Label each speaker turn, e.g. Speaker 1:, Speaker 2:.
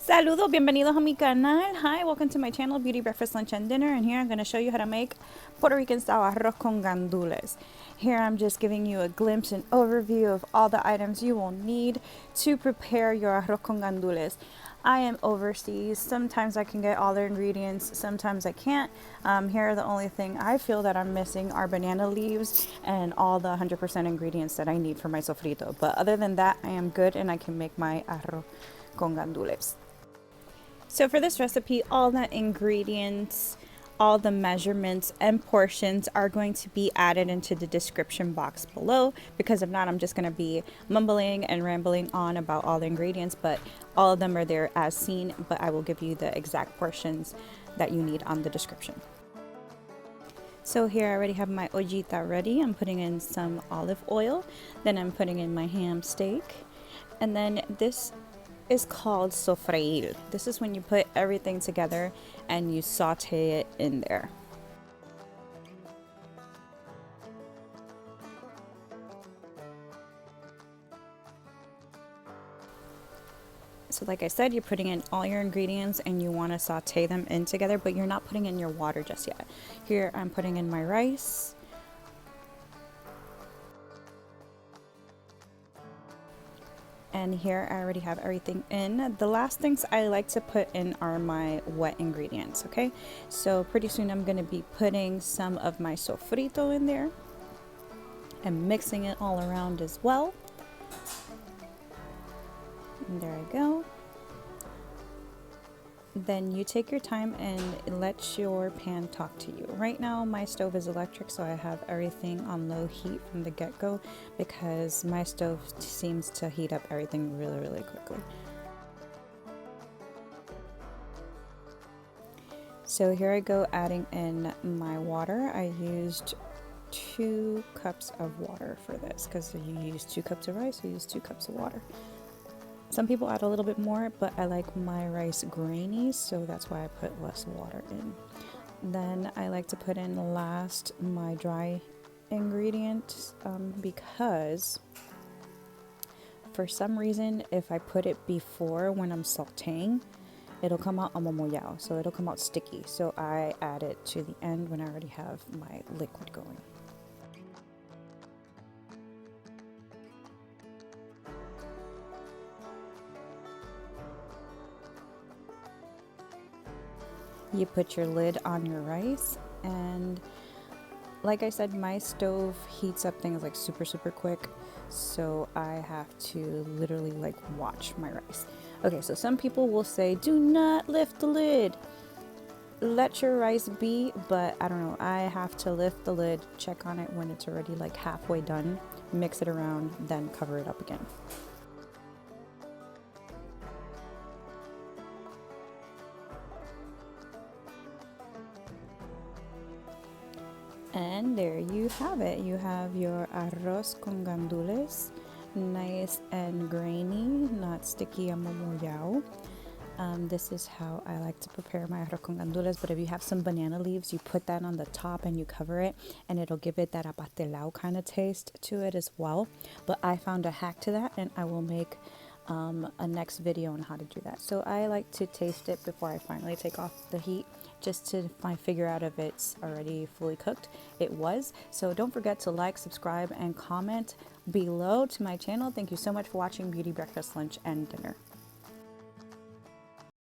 Speaker 1: Saludos, bienvenidos a mi canal. Hi, welcome to my channel, Beauty Breakfast, Lunch, and Dinner. And here I'm going to show you how to make Puerto Rican style arroz con gandules. Here I'm just giving you a glimpse and overview of all the items you will need to prepare your arroz con gandules. I am overseas. Sometimes I can get all the ingredients, sometimes I can't. Here, the only thing I feel that I'm missing are banana leaves and all the 100% ingredients that I need for my sofrito. But other than that, I am good and I can make my arroz con gandules. So for this recipe, all the ingredients, all the measurements and portions are going to be added into the description box below, because if not, I'm just going to be mumbling and rambling on about all the ingredients, but all of them are there as seen, but I will give you the exact portions that you need on the description. So here I already have my ollita ready. I'm putting in some olive oil, then I'm putting in my ham steak, and then this is called sofreír. This is when you put everything together and you saute it in there. So like I said, you're putting in all your ingredients and you want to saute them in together, but you're not putting in your water just yet. Here I'm putting in my rice. And here I already have everything in. The last things I like to put in are my wet ingredients, okay? So pretty soon I'm going to be putting some of my sofrito in there and mixing it all around as well. And there I go. Then you take your time and let your pan talk to you. Right now my stove is electric, so I have everything on low heat from the get-go because my stove seems to heat up everything really quickly. So here I go adding in my water. I used 2 cups of water for this because you use 2 cups of rice, you use 2 cups of water. Some people add a little bit more, but I like my rice grainy, so that's why I put less water in. Then I like to put in last my dry ingredients because for some reason, if I put it before when I'm sauteing, it'll come out amomoyao, so it'll come out sticky. So I add it to the end when I already have my liquid going. You put your lid on your rice, and like I said, my stove heats up things like super quick, so I have to literally like watch my rice. Okay, so some people will say do not lift the lid, let your rice be, but I don't know, I have to lift the lid, check on it when it's already like halfway done, mix it around, then cover it up again. And there you have it. You have your arroz con gandules, nice and grainy, not sticky amomoyao. This is how I like to prepare my arroz con gandules, but if you have some banana leaves, you put that on the top and you cover it, and it'll give it that apastelao kind of taste to it as well. But I found a hack to that, and I will make a next video on how to do that. So I like to taste it before I finally take off the heat, just to figure out if it's already fully cooked. It was. So don't forget to like, subscribe, and comment below to my channel. Thank you so much for watching Beauty Breakfast, Lunch, and Dinner.